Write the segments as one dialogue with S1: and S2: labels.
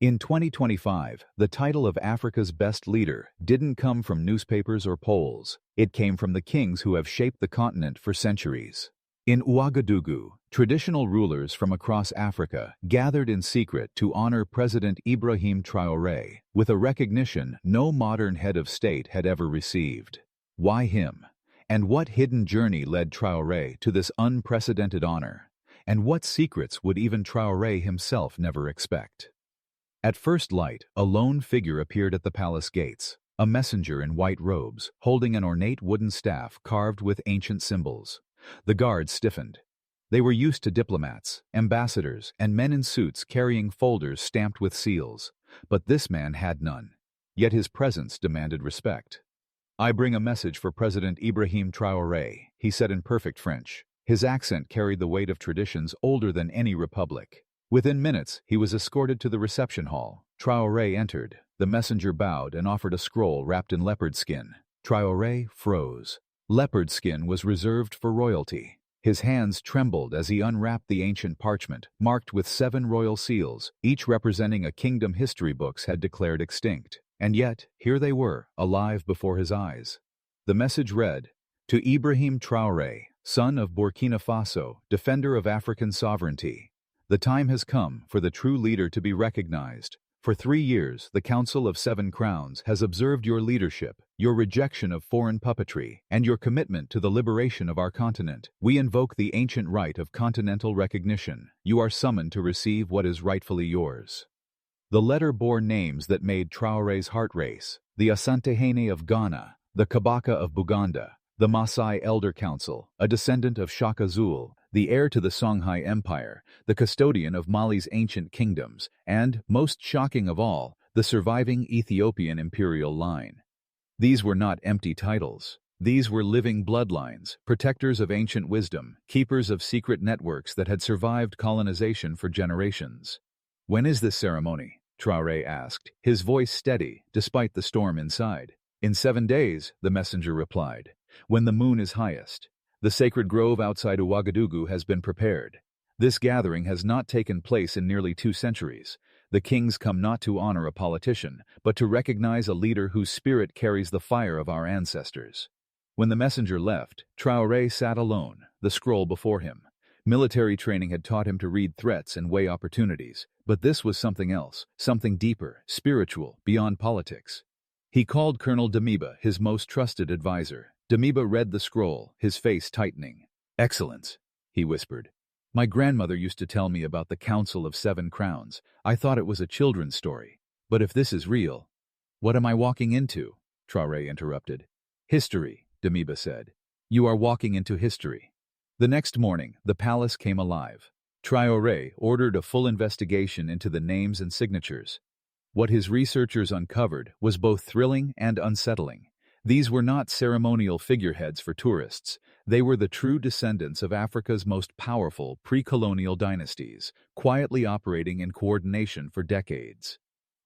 S1: In 2025, the title of Africa's best leader didn't come from newspapers or polls. It came from the kings who have shaped the continent for centuries. In Ouagadougou, traditional rulers from across Africa gathered in secret to honor President Ibrahim Traoré with a recognition no modern head of state had ever received. Why him? And what hidden journey led Traoré to this unprecedented honor? And what secrets would even Traoré himself never expect? At first light, a lone figure appeared at the palace gates, a messenger in white robes, holding an ornate wooden staff carved with ancient symbols. The guards stiffened. They were used to diplomats, ambassadors, and men in suits carrying folders stamped with seals, but this man had none. Yet his presence demanded respect. "I bring a message for President Ibrahim Traoré," he said in perfect French. His accent carried the weight of traditions older than any republic. Within minutes, he was escorted to the reception hall. Traoré entered. The messenger bowed and offered a scroll wrapped in leopard skin. Traoré froze. Leopard skin was reserved for royalty. His hands trembled as he unwrapped the ancient parchment, marked with 7 royal seals, each representing a kingdom history books had declared extinct. And yet, here they were, alive before his eyes. The message read, "To Ibrahim Traoré, son of Burkina Faso, defender of African sovereignty. The time has come for the true leader to be recognized. For 3 years, the Council of 7 Crowns has observed your leadership, your rejection of foreign puppetry, and your commitment to the liberation of our continent. We invoke the ancient right of continental recognition. You are summoned to receive what is rightfully yours." The letter bore names that made Traoré's heart race: the Asantehene of Ghana, the Kabaka of Buganda, the Maasai Elder Council, a descendant of Shaka Zulu, the heir to the Songhai Empire, the custodian of Mali's ancient kingdoms, and, most shocking of all, the surviving Ethiopian imperial line. These were not empty titles. These were living bloodlines, protectors of ancient wisdom, keepers of secret networks that had survived colonization for generations. "When is this ceremony?" Traoré asked, his voice steady, despite the storm inside. "In 7 days," the messenger replied, "when the moon is highest. The sacred grove outside Ouagadougou has been prepared. This gathering has not taken place in nearly 2 centuries. The kings come not to honor a politician, but to recognize a leader whose spirit carries the fire of our ancestors." When the messenger left, Traoré sat alone, the scroll before him. Military training had taught him to read threats and weigh opportunities, but this was something else, something deeper, spiritual, beyond politics. He called Colonel Damiba, his most trusted advisor. Damiba read the scroll, his face tightening. "Excellence," he whispered. "My grandmother used to tell me about the Council of 7 Crowns. I thought it was a children's story. But if this is real—" "What am I walking into?" Traoré interrupted. "History," Damiba said. "You are walking into history." The next morning, the palace came alive. Traoré ordered a full investigation into the names and signatures. What his researchers uncovered was both thrilling and unsettling. These were not ceremonial figureheads for tourists. They were the true descendants of Africa's most powerful pre-colonial dynasties, quietly operating in coordination for decades.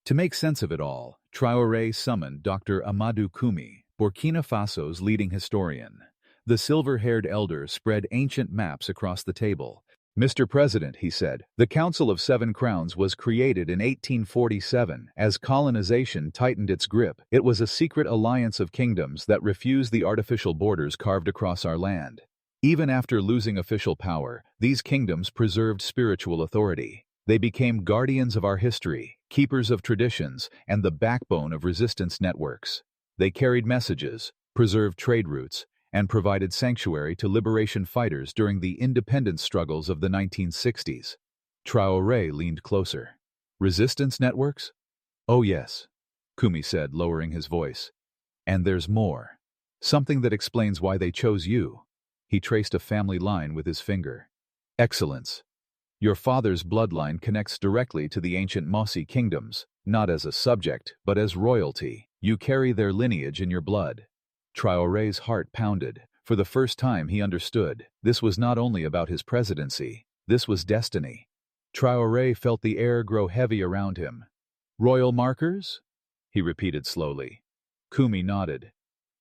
S1: To make sense of it all, Traoré summoned Dr. Amadou Koumi, Burkina Faso's leading historian. The silver-haired elder spread ancient maps across the table. "Mr. President," he said, "the Council of 7 Crowns was created in 1847 as colonization tightened its grip. It was a secret alliance of kingdoms that refused the artificial borders carved across our land. Even after losing official power, these kingdoms preserved spiritual authority. They became guardians of our history, keepers of traditions, and the backbone of resistance networks. They carried messages, preserved trade routes, and provided sanctuary to liberation fighters during the independence struggles of the 1960s. Traoré leaned closer. "Resistance networks?" "Oh yes," Koumi said, lowering his voice. "And there's more. Something that explains why they chose you." He traced a family line with his finger. "Excellence. Your father's bloodline connects directly to the ancient Mossi kingdoms, not as a subject, but as royalty. You carry their lineage in your blood." Traoré's heart pounded. For the first time he understood. This was not only about his presidency. This was destiny. Traoré felt the air grow heavy around him. "Royal markers?" he repeated slowly. Koumi nodded.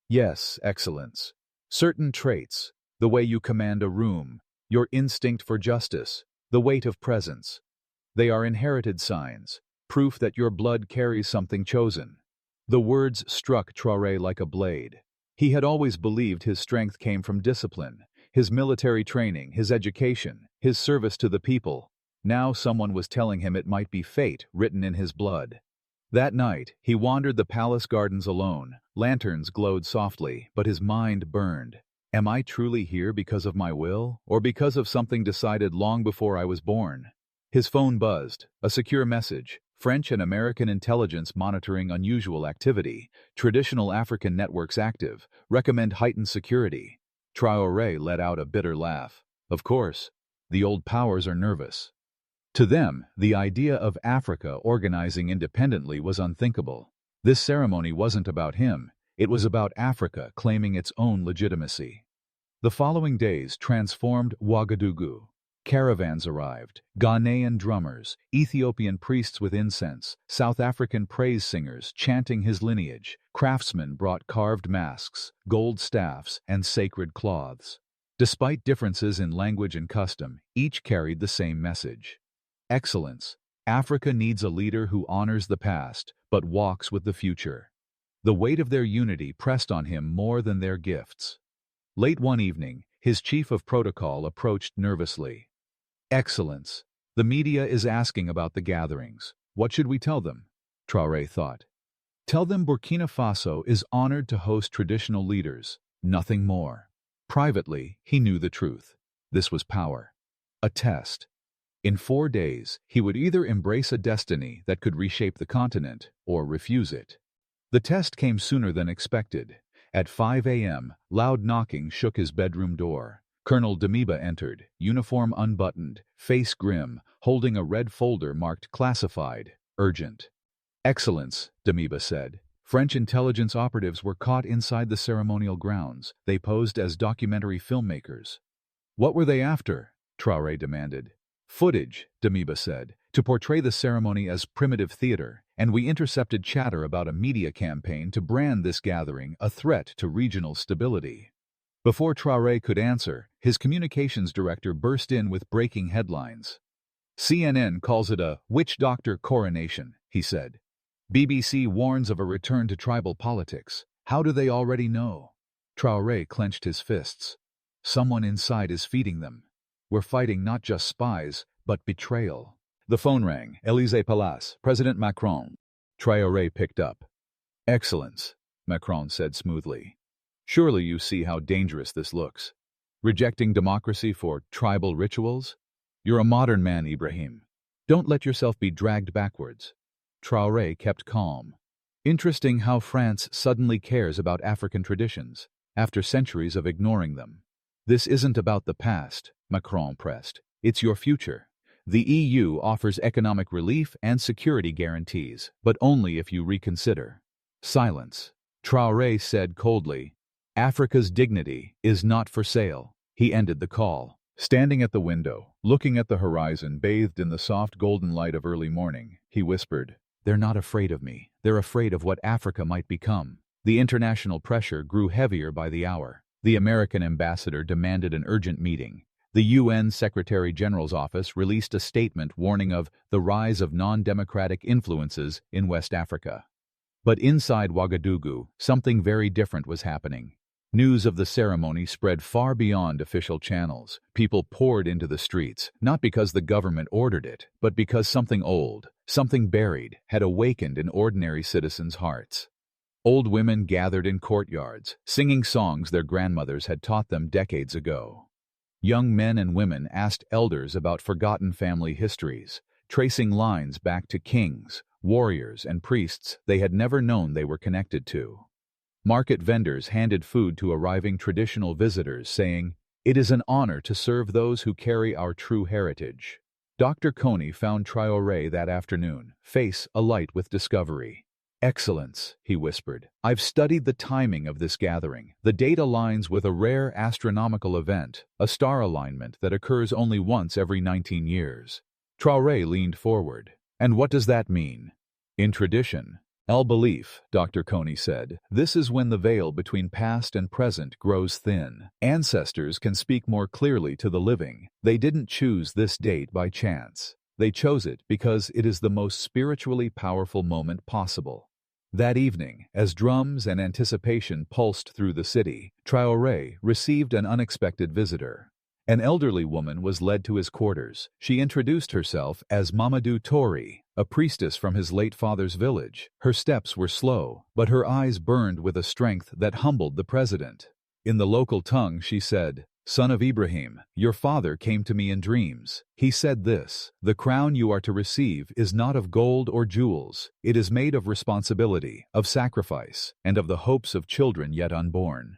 S1: "Yes, Excellence. Certain traits, the way you command a room, your instinct for justice, the weight of presence. They are inherited signs. proof that your blood carries something chosen. The words struck Traore like a blade. He had always believed his strength came from discipline, his military training, his education, his service to the people. Now someone was telling him it might be fate written in his blood. That night, he wandered the palace gardens alone. Lanterns glowed softly, but his mind burned. Am I truly here because of my will, or because of something decided long before I was born? His phone buzzed. A secure message. French and American intelligence monitoring unusual activity. Traditional African networks active. Recommend heightened security. Traore let out a bitter laugh. Of course, the old powers are nervous. To them, the idea of Africa organizing independently was unthinkable. This ceremony wasn't about him. It was about Africa claiming its own legitimacy. The following days transformed Ouagadougou. Caravans arrived, Ghanaian drummers, Ethiopian priests with incense, South African praise singers chanting his lineage. Craftsmen brought carved masks, gold staffs, and sacred cloths. Despite differences in language and custom, each carried the same message. Excellence. Africa needs a leader who honors the past, but walks with the future. The weight of their unity pressed on him more than their gifts. Late one evening, his chief of protocol approached nervously. Excellence. The media is asking about the gatherings. What should we tell them? Traore thought. Tell them Burkina Faso is honored to host traditional leaders, nothing more. Privately, he knew the truth. This was power. A test. In 4 days, he would either embrace a destiny that could reshape the continent or refuse it. The test came sooner than expected. At 5 a.m., loud knocking shook his bedroom door. Colonel Damiba entered, uniform unbuttoned, face grim, holding a red folder marked classified, urgent. Excellence, Damiba said. French intelligence operatives were caught inside the ceremonial grounds. They posed as documentary filmmakers. What were they after? Traore demanded. Footage, Damiba said, to portray the ceremony as primitive theater, and we intercepted chatter about a media campaign to brand this gathering a threat to regional stability. Before Traore could answer, his communications director burst in with breaking headlines. CNN calls it a witch doctor coronation, he said. BBC warns of a return to tribal politics. How do they already know? Traore clenched his fists. Someone inside is feeding them. We're fighting not just spies, but betrayal. The phone rang. Élysée Palace, President Macron. Traore picked up. Excellence, Macron said smoothly. Surely you see how dangerous this looks. Rejecting democracy for tribal rituals? You're a modern man, Ibrahim. Don't let yourself be dragged backwards. Traore kept calm. Interesting how France suddenly cares about African traditions, after centuries of ignoring them. This isn't about the past, Macron pressed. It's your future. The EU offers economic relief and security guarantees, but only if you reconsider. Silence. Traore said coldly, Africa's dignity is not for sale. He ended the call. Standing at the window, looking at the horizon bathed in the soft golden light of early morning, he whispered, They're not afraid of me. They're afraid of what Africa might become. The international pressure grew heavier by the hour. The American ambassador demanded an urgent meeting. The UN Secretary General's office released a statement warning of the rise of non-democratic influences in West Africa. But inside Ouagadougou, something very different was happening. News of the ceremony spread far beyond official channels. People poured into the streets, not because the government ordered it, but because something old, something buried, had awakened in ordinary citizens' hearts. Old women gathered in courtyards, singing songs their grandmothers had taught them decades ago. Young men and women asked elders about forgotten family histories, tracing lines back to kings, warriors, and priests they had never known they were connected to. Market vendors handed food to arriving traditional visitors, saying, It is an honor to serve those who carry our true heritage. Dr. Coney found Traore that afternoon, face alight with discovery. Excellence, he whispered. I've studied the timing of this gathering. The date aligns with a rare astronomical event, a star alignment that occurs only once every 19 years. Traore leaned forward. And what does that mean? In tradition, belief, Dr. Coney said, this is when the veil between past and present grows thin. Ancestors can speak more clearly to the living. They didn't choose this date by chance. They chose it because it is the most spiritually powerful moment possible. That evening, as drums and anticipation pulsed through the city, Traore received an unexpected visitor. An elderly woman was led to his quarters. She introduced herself as Mamadou Tori, a priestess from his late father's village. Her steps were slow, but her eyes burned with a strength that humbled the president. In the local tongue, she said, "Son of Ibrahim, your father came to me in dreams. He said this: the crown you are to receive is not of gold or jewels. It is made of responsibility, of sacrifice, and of the hopes of children yet unborn."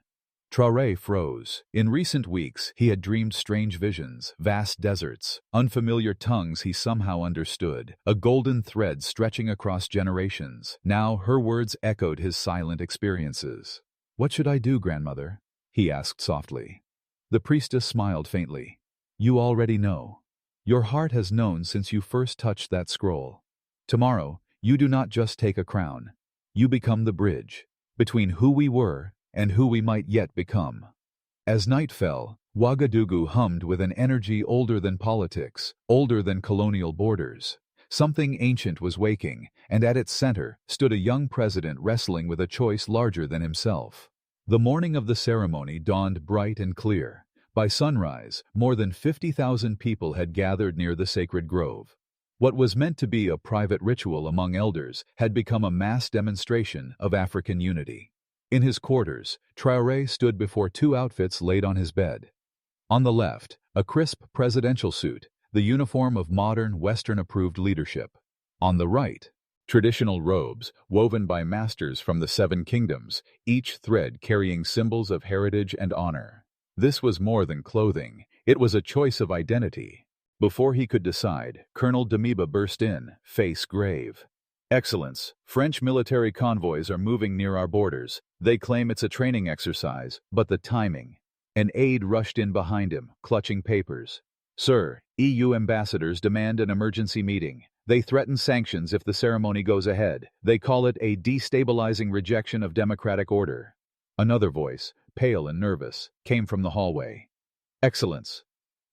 S1: Traore froze. In recent weeks, he had dreamed strange visions, vast deserts, unfamiliar tongues he somehow understood, a golden thread stretching across generations. Now her words echoed his silent experiences. "What should I do, grandmother?" he asked softly. The priestess smiled faintly. "You already know. Your heart has known since you first touched that scroll. Tomorrow, you do not just take a crown. You become the bridge between who we were and who we might yet become." As night fell, Ouagadougou hummed with an energy older than politics, older than colonial borders. Something ancient was waking, and at its center stood a young president wrestling with a choice larger than himself. The morning of the ceremony dawned bright and clear. By sunrise, more than 50,000 people had gathered near the sacred grove. What was meant to be a private ritual among elders had become a mass demonstration of African unity. In his quarters, Traore stood before two outfits laid on his bed. On the left, a crisp presidential suit, the uniform of modern Western-approved leadership. On the right, traditional robes woven by masters from the Seven Kingdoms, each thread carrying symbols of heritage and honor. This was more than clothing. It was a choice of identity. Before he could decide, Colonel Damiba burst in, face grave. "Excellence, French military convoys are moving near our borders. They claim it's a training exercise, but the timing." An aide rushed in behind him, clutching papers. "Sir, EU ambassadors demand an emergency meeting. They threaten sanctions if the ceremony goes ahead. They call it a destabilizing rejection of democratic order." Another voice, pale and nervous, came from the hallway. "Excellence,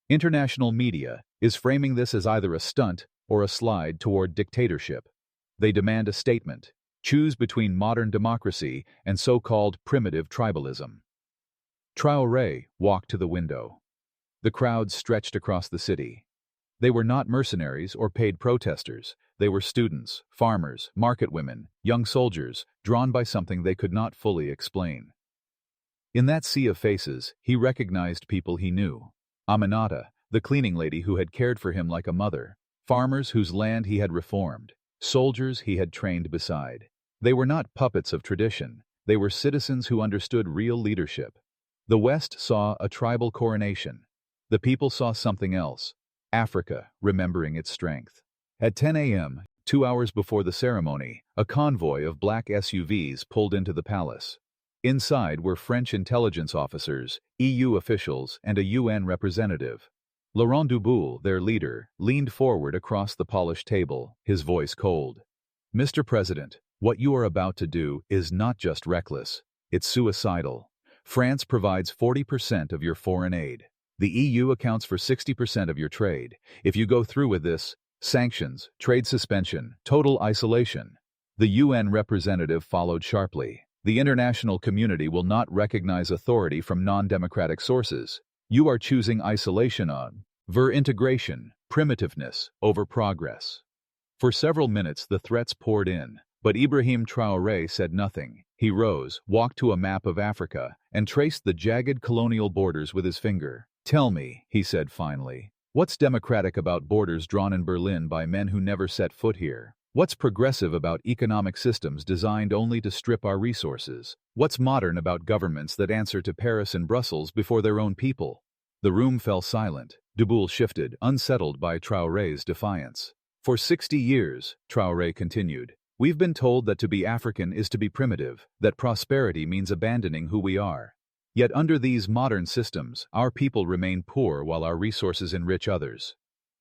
S1: international media is framing this as either a stunt or a slide toward dictatorship. They demand a statement. Choose between modern democracy and so-called primitive tribalism." Traore walked to the window. The crowd stretched across the city. They were not mercenaries or paid protesters. They were students, farmers, market women, young soldiers, drawn by something they could not fully explain. In that sea of faces, he recognized people he knew. Aminata, the cleaning lady who had cared for him like a mother. Farmers whose land he had reformed. Soldiers he had trained beside. They were not puppets of tradition. They were citizens who understood real leadership. The West saw a tribal coronation. The people saw something else. Africa, remembering its strength. At 10 a.m., 2 hours before the ceremony, a convoy of black SUVs pulled into the palace. Inside were French intelligence officers, EU officials, and a UN representative. Laurent Duboul, their leader, leaned forward across the polished table, his voice cold. "Mr. President, what you are about to do is not just reckless, it's suicidal. France provides 40% of your foreign aid. The EU accounts for 60% of your trade. If you go through with this, sanctions, trade suspension, total isolation." The UN representative followed sharply. "The international community will not recognize authority from non-democratic sources. You are choosing isolation on integration, primitiveness, over progress." For several minutes the threats poured in, but Ibrahim Traoré said nothing. He rose, walked to a map of Africa, and traced the jagged colonial borders with his finger. "Tell me," he said finally, "what's democratic about borders drawn in Berlin by men who never set foot here? What's progressive about economic systems designed only to strip our resources? What's modern about governments that answer to Paris and Brussels before their own people?" The room fell silent. Duboul shifted, unsettled by Traoré's defiance. "For 60 years, Traoré continued, we've been told that to be African is to be primitive, that prosperity means abandoning who we are. Yet under these modern systems, our people remain poor while our resources enrich others.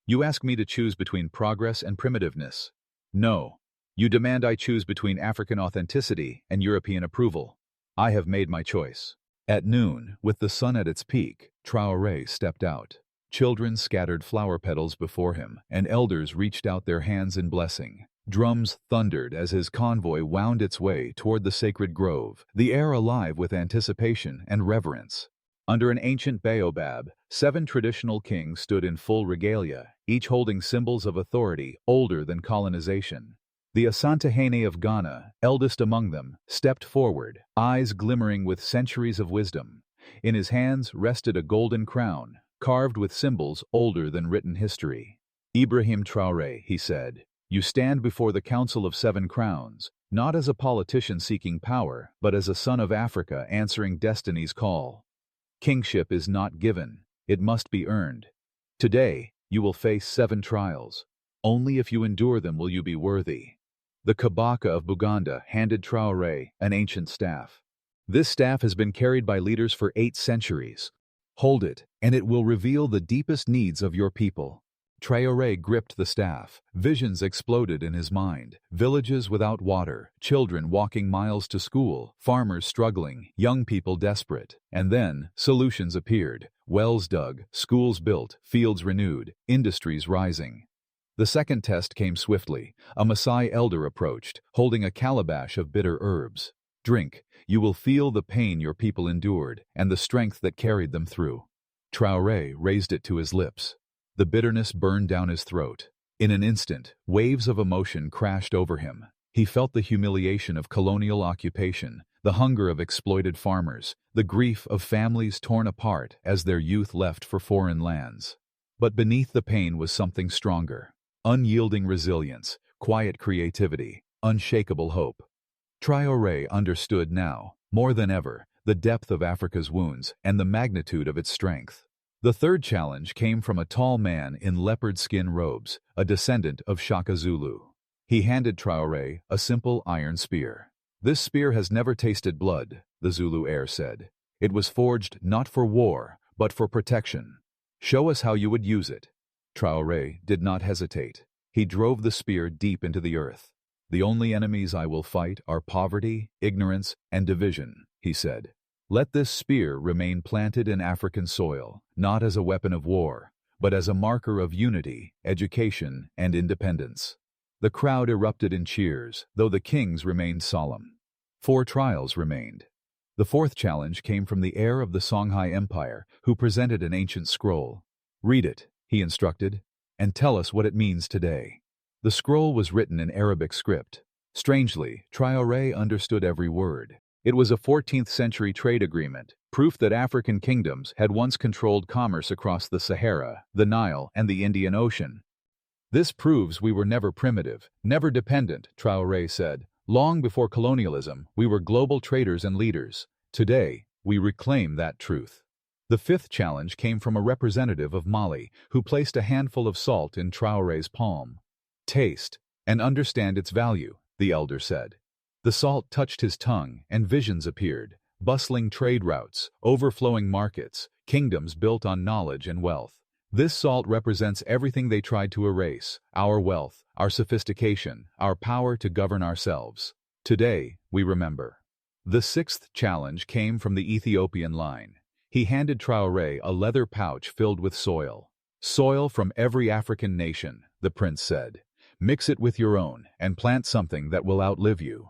S1: You ask me to choose between progress and primitiveness. No. You demand I choose between African authenticity and European approval. I have made my choice." At noon, with the sun at its peak, Traoré stepped out. Children scattered flower petals before him, and elders reached out their hands in blessing. Drums thundered as his convoy wound its way toward the sacred grove, the air alive with anticipation and reverence. Under an ancient baobab, 7 traditional kings stood in full regalia, each holding symbols of authority older than colonization. The Asantehene of Ghana, eldest among them, stepped forward, eyes glimmering with centuries of wisdom. In his hands rested a golden crown, carved with symbols older than written history. "Ibrahim Traoré," he said, "you stand before the Council of 7 Crowns, not as a politician seeking power, but as a son of Africa answering destiny's call. Kingship is not given, it must be earned. Today, you will face 7 trials. Only if you endure them will you be worthy." The Kabaka of Buganda handed Traoré an ancient staff. "This staff has been carried by leaders for 8 centuries. Hold it, and it will reveal the deepest needs of your people." Traoré gripped the staff. Visions exploded in his mind. Villages without water, children walking miles to school, farmers struggling, young people desperate. And then, solutions appeared. Wells dug, schools built, fields renewed, industries rising. The second test came swiftly. A Maasai elder approached, holding a calabash of bitter herbs. "Drink. You will feel the pain your people endured, and the strength that carried them through." Traoré raised it to his lips. The bitterness burned down his throat. In an instant, waves of emotion crashed over him. He felt the humiliation of colonial occupation, the hunger of exploited farmers, the grief of families torn apart as their youth left for foreign lands. But beneath the pain was something stronger. Unyielding resilience, quiet creativity, unshakable hope. Traoré understood now, more than ever, the depth of Africa's wounds and the magnitude of its strength. The third challenge came from a tall man in leopard skin robes, a descendant of Shaka Zulu. He handed Traoré a simple iron spear. "This spear has never tasted blood," the Zulu heir said. "It was forged not for war, but for protection. Show us how you would use it." Traoré did not hesitate. He drove the spear deep into the earth. "The only enemies I will fight are poverty, ignorance, and division," he said. "Let this spear remain planted in African soil, not as a weapon of war, but as a marker of unity, education, and independence." The crowd erupted in cheers, though the kings remained solemn. 4 trials remained. The fourth challenge came from the heir of the Songhai Empire, who presented an ancient scroll. "Read it," he instructed, "and tell us what it means today." The scroll was written in Arabic script. Strangely, Traoré understood every word. It was a 14th-century trade agreement, proof that African kingdoms had once controlled commerce across the Sahara, the Nile, and the Indian Ocean. "This proves we were never primitive, never dependent," Traoré said. "Long before colonialism, we were global traders and leaders. Today, we reclaim that truth." The fifth challenge came from a representative of Mali, who placed a handful of salt in Traoré's palm. "Taste, and understand its value," the elder said. The salt touched his tongue, and visions appeared. Bustling trade routes, overflowing markets, kingdoms built on knowledge and wealth. This salt represents everything they tried to erase: our wealth, our sophistication, our power to govern ourselves. Today, we remember. The sixth challenge came from the Ethiopian line. He handed Traoré a leather pouch filled with soil. "Soil from every African nation," the prince said. "Mix it with your own, and plant something that will outlive you."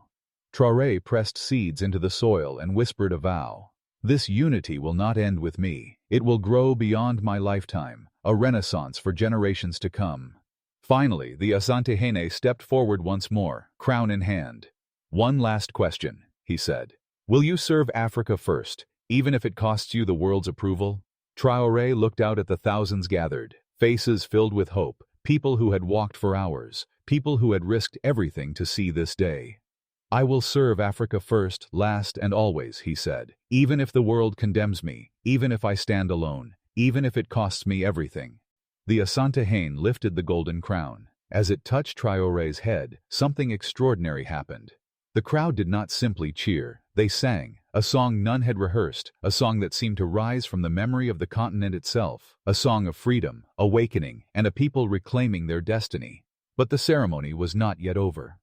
S1: Traoré pressed seeds into the soil and whispered a vow. "This unity will not end with me. It will grow beyond my lifetime, a renaissance for generations to come." Finally, the Asantehene stepped forward once more, crown in hand. "One last question," he said. "Will you serve Africa first, even if it costs you the world's approval?" Traoré looked out at the thousands gathered, faces filled with hope, people who had walked for hours, people who had risked everything to see this day. "I will serve Africa first, last, and always," he said, "even if the world condemns me, even if I stand alone, even if it costs me everything." The Asantehene lifted the golden crown. As it touched Traoré's head, something extraordinary happened. The crowd did not simply cheer, they sang, a song none had rehearsed, a song that seemed to rise from the memory of the continent itself, a song of freedom, awakening, and a people reclaiming their destiny. But the ceremony was not yet over.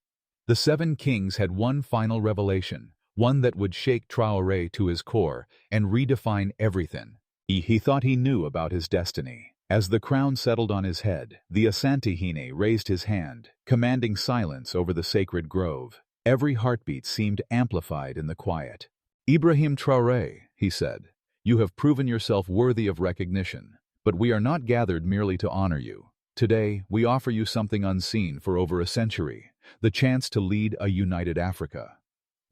S1: The 7 kings had one final revelation, one that would shake Traoré to his core and redefine everything. He thought he knew about his destiny. As the crown settled on his head, the Asantehene raised his hand, commanding silence over the sacred grove. Every heartbeat seemed amplified in the quiet. "Ibrahim Traoré," he said, "you have proven yourself worthy of recognition, but we are not gathered merely to honor you. Today, we offer you something unseen for over a century, the chance to lead a united Africa."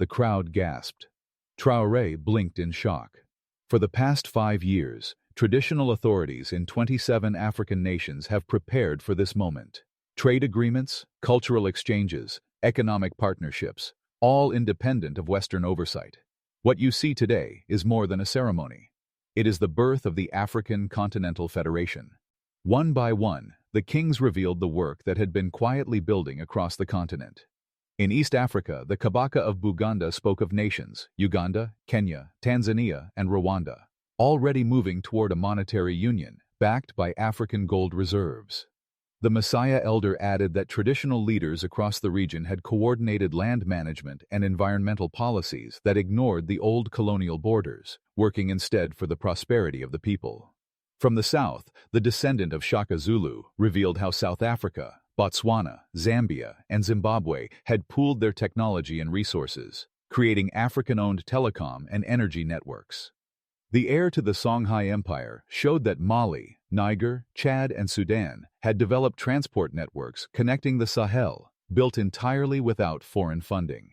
S1: The crowd gasped. Traoré blinked in shock. For the past 5 years, traditional authorities in 27 African nations have prepared for this moment. Trade agreements, cultural exchanges, economic partnerships, all independent of Western oversight. What you see today is more than a ceremony. It is the birth of the African Continental Federation. One by one, the kings revealed the work that had been quietly building across the continent. In East Africa, the Kabaka of Buganda spoke of nations, Uganda, Kenya, Tanzania, and Rwanda, already moving toward a monetary union, backed by African gold reserves. The Messiah elder added that traditional leaders across the region had coordinated land management and environmental policies that ignored the old colonial borders, working instead for the prosperity of the people. From the south, the descendant of Shaka Zulu revealed how South Africa, Botswana, Zambia, and Zimbabwe had pooled their technology and resources, creating African-owned telecom and energy networks. The heir to the Songhai Empire showed that Mali, Niger, Chad, and Sudan had developed transport networks connecting the Sahel, built entirely without foreign funding.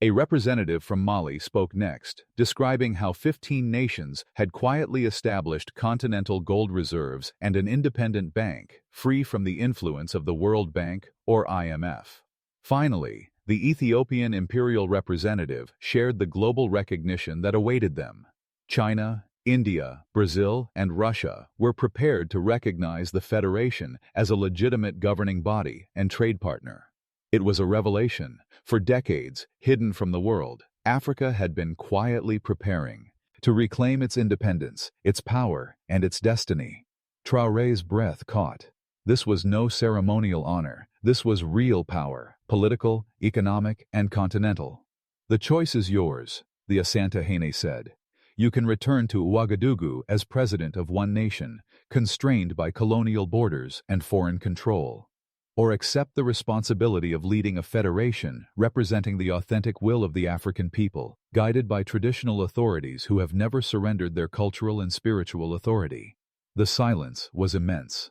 S1: A representative from Mali spoke next, describing how 15 nations had quietly established continental gold reserves and an independent bank, free from the influence of the World Bank or IMF. Finally, the Ethiopian imperial representative shared the global recognition that awaited them. China, India, Brazil, and Russia were prepared to recognize the Federation as a legitimate governing body and trade partner. It was a revelation. For decades, hidden from the world, Africa had been quietly preparing to reclaim its independence, its power, and its destiny. Traoré's breath caught. This was no ceremonial honor. This was real power, political, economic, and continental. "The choice is yours," the Asantehene said. "You can return to Ouagadougou as president of one nation, constrained by colonial borders and foreign control, or accept the responsibility of leading a federation representing the authentic will of the African people, guided by traditional authorities who have never surrendered their cultural and spiritual authority." The silence was immense.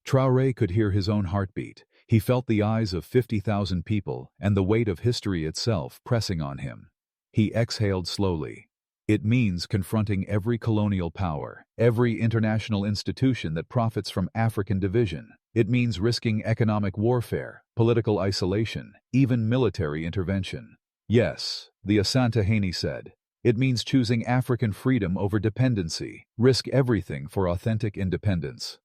S1: Traoré could hear his own heartbeat. He felt the eyes of 50,000 people and the weight of history itself pressing on him. He exhaled slowly. It means confronting every colonial power, every international institution that profits from African division. It means risking economic warfare, political isolation, even military intervention. Yes, the Asantehene said, it means choosing African freedom over dependency, risk everything for authentic independence.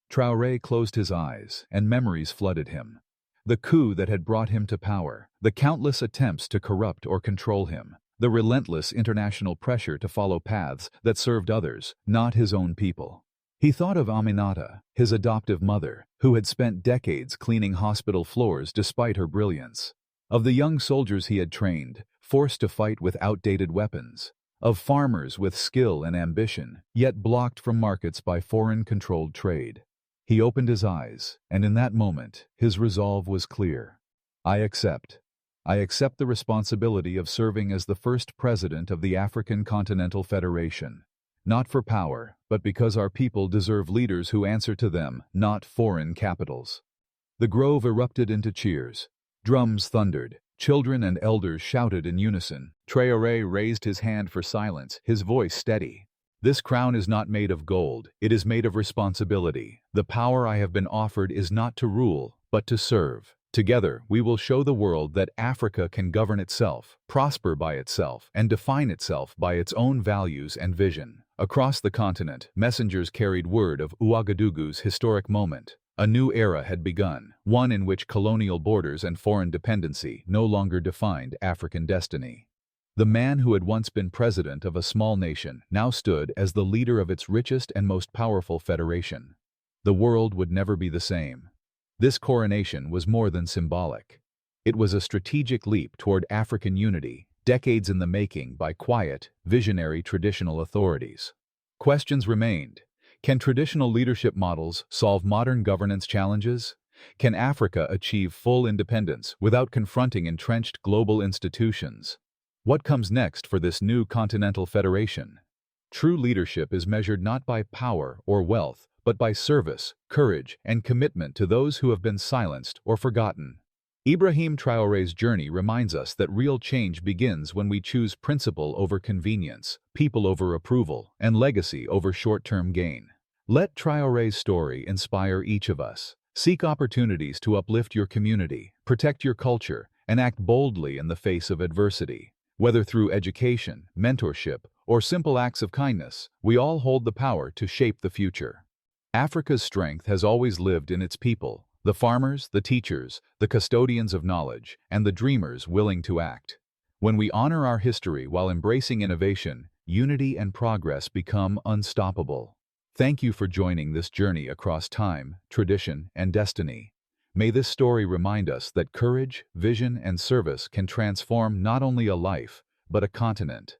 S1: Traoré closed his eyes, and memories flooded him. The coup that had brought him to power, the countless attempts to corrupt or control him, the relentless international pressure to follow paths that served others, not his own people. He thought of Aminata, his adoptive mother, who had spent decades cleaning hospital floors despite her brilliance. Of the young soldiers he had trained, forced to fight with outdated weapons. Of farmers with skill and ambition, yet blocked from markets by foreign-controlled trade. He opened his eyes, and in that moment, his resolve was clear. I accept the responsibility of serving as the first president of the African Continental Federation. Not for power, but because our people deserve leaders who answer to them, not foreign capitals. The grove erupted into cheers. Drums thundered. Children and elders shouted in unison. Traoré raised his hand for silence, his voice steady. This crown is not made of gold. It is made of responsibility. The power I have been offered is not to rule, but to serve. Together, we will show the world that Africa can govern itself, prosper by itself, and define itself by its own values and vision. Across the continent, messengers carried word of Ouagadougou's historic moment. A new era had begun, one in which colonial borders and foreign dependency no longer defined African destiny. The man who had once been president of a small nation now stood as the leader of its richest and most powerful federation. The world would never be the same. This coronation was more than symbolic. It was a strategic leap toward African unity, decades in the making by quiet, visionary traditional authorities. Questions remained. Can traditional leadership models solve modern governance challenges? Can Africa achieve full independence without confronting entrenched global institutions? What comes next for this new continental federation? True leadership is measured not by power or wealth, but by service, courage, and commitment to those who have been silenced or forgotten. Ibrahim Traoré's journey reminds us that real change begins when we choose principle over convenience, people over approval, and legacy over short-term gain. Let Traoré's story inspire each of us. Seek opportunities to uplift your community, protect your culture, and act boldly in the face of adversity. Whether through education, mentorship, or simple acts of kindness, we all hold the power to shape the future. Africa's strength has always lived in its people, the farmers, the teachers, the custodians of knowledge, and the dreamers willing to act. When we honor our history while embracing innovation, unity and progress become unstoppable. Thank you for joining this journey across time, tradition, and destiny. May this story remind us that courage, vision, and service can transform not only a life, but a continent.